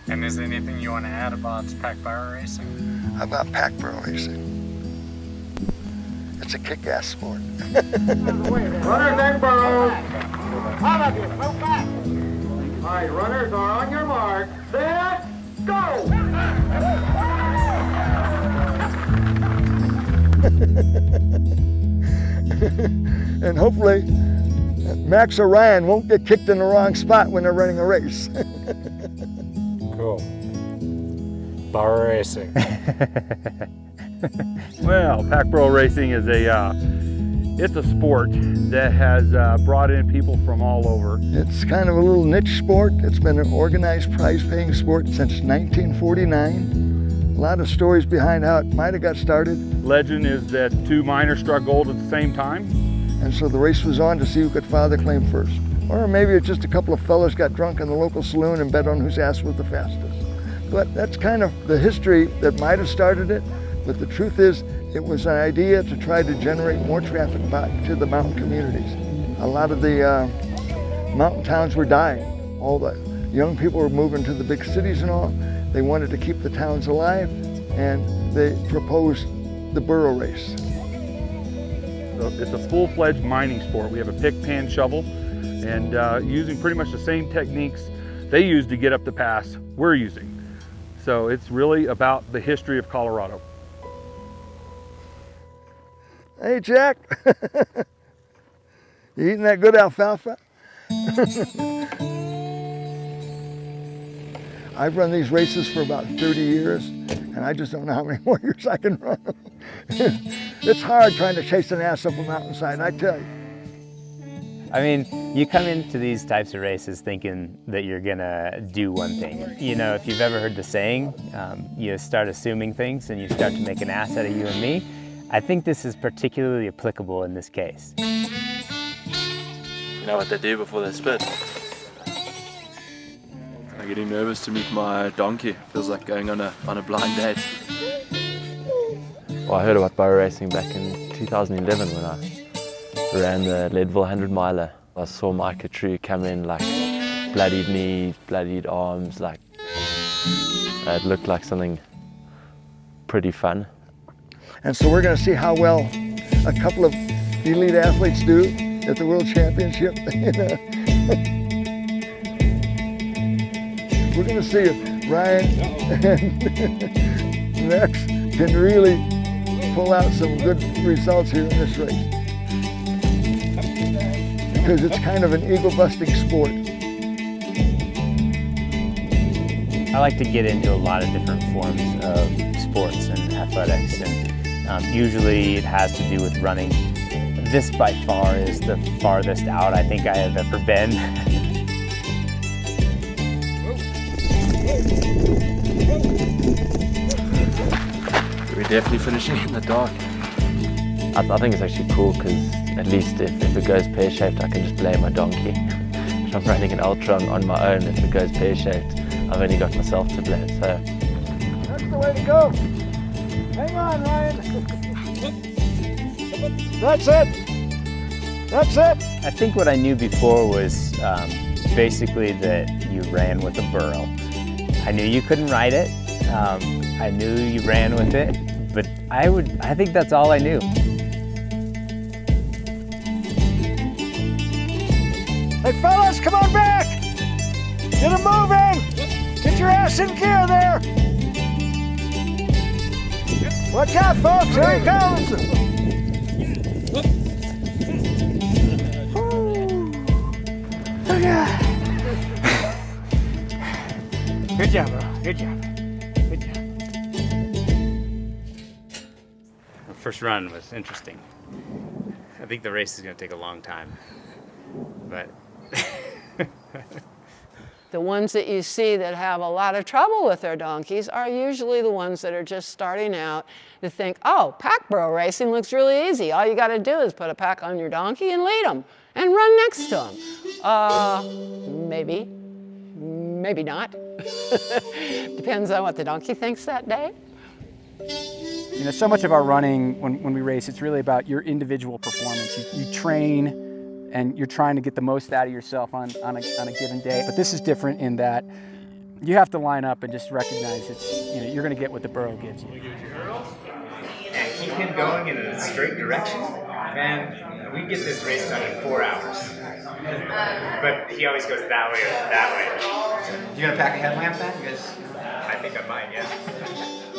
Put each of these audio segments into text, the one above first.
And is there anything you want to add about pack burro racing? About pack burro racing? It's a kick-ass sport. Runners and burros. All of you, move back. All right, runners are on your mark. Set, go! And hopefully, Max or Ryan won't get kicked in the wrong spot when they're running a race. Cool. Burro racing. Well, pack burro racing is it's a sport that has brought in people from all over. It's kind of a little niche sport. It's been an organized prize-paying sport since 1949. A lot of stories behind how it might have got started. Legend is that two miners struck gold at the same time. And so the race was on to see who could file the claim first. Or maybe it's just a couple of fellas got drunk in the local saloon and bet on whose ass was the fastest. But that's kind of the history that might have started it. But the truth is, it was an idea to try to generate more traffic back to the mountain communities. A lot of the mountain towns were dying. All the young people were moving to the big cities and all. They wanted to keep the towns alive, and they proposed the burro race. So it's a full-fledged mining sport. We have a pick, pan, shovel, and using pretty much the same techniques they use to get up the pass we're using. So it's really about the history of Colorado. Hey, Jack. You eating that good alfalfa? I've run these races for about 30 years, and I just don't know how many more years I can run them. It's hard trying to chase an ass up a mountainside, I tell you. I mean, you come into these types of races thinking that you're gonna do one thing. You know, if you've ever heard the saying, you start assuming things and you start to make an ass out of you and me. I think this is particularly applicable in this case. You know what they do before they spit? I'm getting nervous to meet my donkey. Feels like going on a blind date. Well, I heard about burro racing back in 2011 when I ran the Leadville 100 miler. I saw Micah True come in like bloodied knees, bloodied arms, like it looked like something pretty fun. And so we're going to see how well a couple of elite athletes do at the World Championship. We're going to see if Ryan and Max can really pull out some good results here in this race. Because it's kind of an ego-busting sport. I like to get into a lot of different forms of sports and athletics, and usually it has to do with running. This by far is the farthest out I think I have ever been. We're definitely finishing in the dark. I think it's actually cool because at least if it goes pear-shaped, I can just blame my donkey. If I'm running an ultra on my own, if it goes pear-shaped, I've only got myself to blame. So that's the way to go. Hang on, Ryan. That's it. That's it. I think what I knew before was basically that you ran with a burro. I knew you couldn't ride it. I knew you ran with it, but I think that's all I knew. Hey fellas, come on back! Get them moving! Get your ass in gear there! Watch out, folks, here he comes! Good job, bro. Good job. Good job. The first run was interesting. I think the race is going to take a long time, but The ones that you see that have a lot of trouble with their donkeys are usually the ones that are just starting out to think, oh, pack burro racing looks really easy. All you got to do is put a pack on your donkey and lead them and run next to them. Maybe, maybe not. Depends on what the donkey thinks that day. You know, so much of our running when we race, it's really about your individual performance. You train and you're trying to get the most out of yourself on a given day. But this is different in that You have to line up and just recognize you're going to get what the burro gives you. And keep him going in a straight direction, man, we get this race done in 4 hours. But he always goes that way or that way. You gonna pack a headlamp then? Because I think I might, yeah.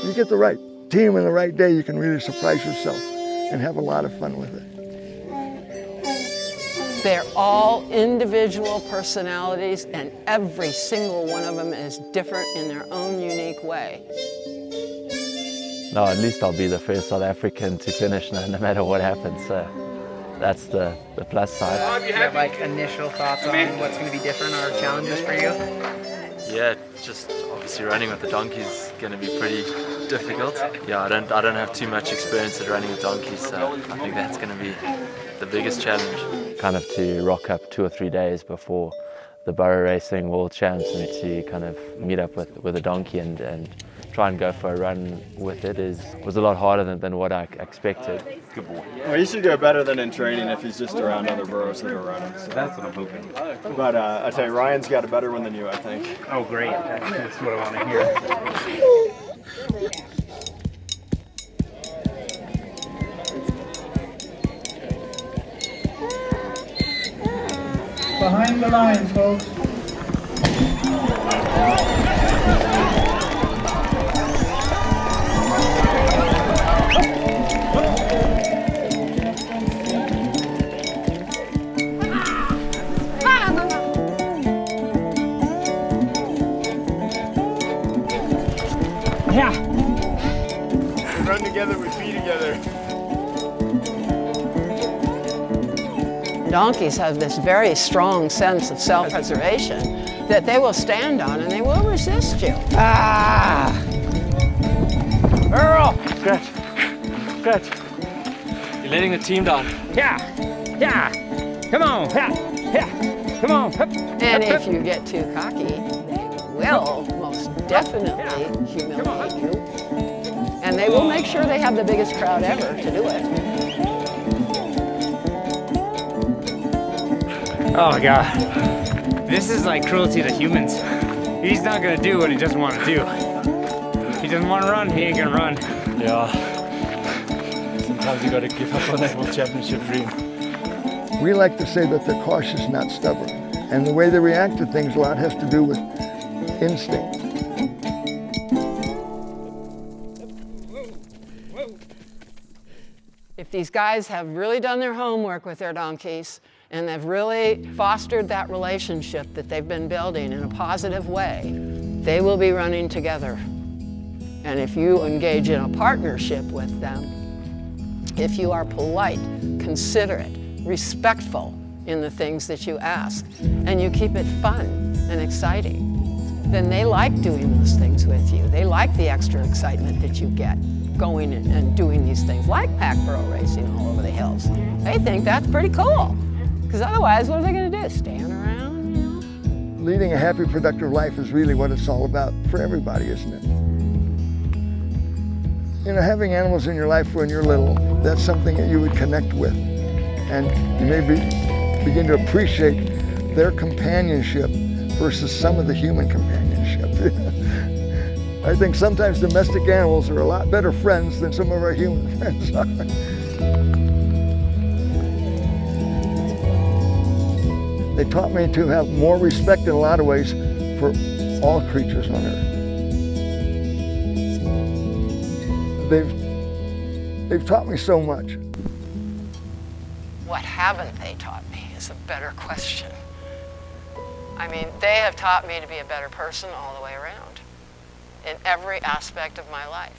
You get the right team and the right day, you can really surprise yourself and have a lot of fun with it. They're all individual personalities, and every single one of them is different in their own unique way. No, at least I'll be the first South African to finish no matter what happens. So that's the plus side. Do you have like initial thoughts on what's going to be different or challenges for you? Yeah, just obviously running with the donkey is going to be pretty difficult. Yeah, I don't have too much experience at running with donkeys, so I think that's going to be the biggest challenge. Kind of to rock up 2 or 3 days before the Burro Racing World Champs and to kind of meet up with a donkey and try and go for a run with it was a lot harder than what I expected. Good boy. Well, he should do better than in training if he's just around other burros that are running. So. That's what I'm hoping. But I tell you, Ryan's got a better one than you, I think. Oh, great. That's what I want to hear. Behind the lines, folks. Yeah. We run together, we be together. Donkeys have this very strong sense of self-preservation that they will stand on and they will resist you. Ah! Burro! Stretch. Stretch. You're letting the team down. Yeah. Yeah. Come on. Yeah. Yeah. Come on. And if you get too cocky, they will most definitely humiliate you. And they will make sure they have the biggest crowd ever to do it. Oh my God. This is like cruelty to humans. He's not gonna do what he doesn't want to do. He doesn't want to run, he ain't gonna run. Yeah. Sometimes you gotta give up on that World Championship dream. We like to say that they're cautious, not stubborn. And the way they react to things a lot has to do with instinct. If these guys have really done their homework with their donkeys and they've really fostered that relationship that they've been building in a positive way, they will be running together. And if you engage in a partnership with them, if you are polite, considerate, respectful in the things that you ask, and you keep it fun and exciting, then they like doing those things with you. They like the extra excitement that you get going and doing these things like pack burro racing all over the hills. They think that's pretty cool, because otherwise what are they going to do, stand around, you know? Leading a happy, productive life is really what it's all about for everybody, isn't it? You know, having animals in your life when you're little, that's something that you would connect with. And you may begin to appreciate their companionship versus some of the human companionship. I think sometimes domestic animals are a lot better friends than some of our human friends are. They taught me to have more respect in a lot of ways for all creatures on earth. They've taught me so much. What haven't they taught me is a better question. I mean, they have taught me to be a better person all the way around in every aspect of my life.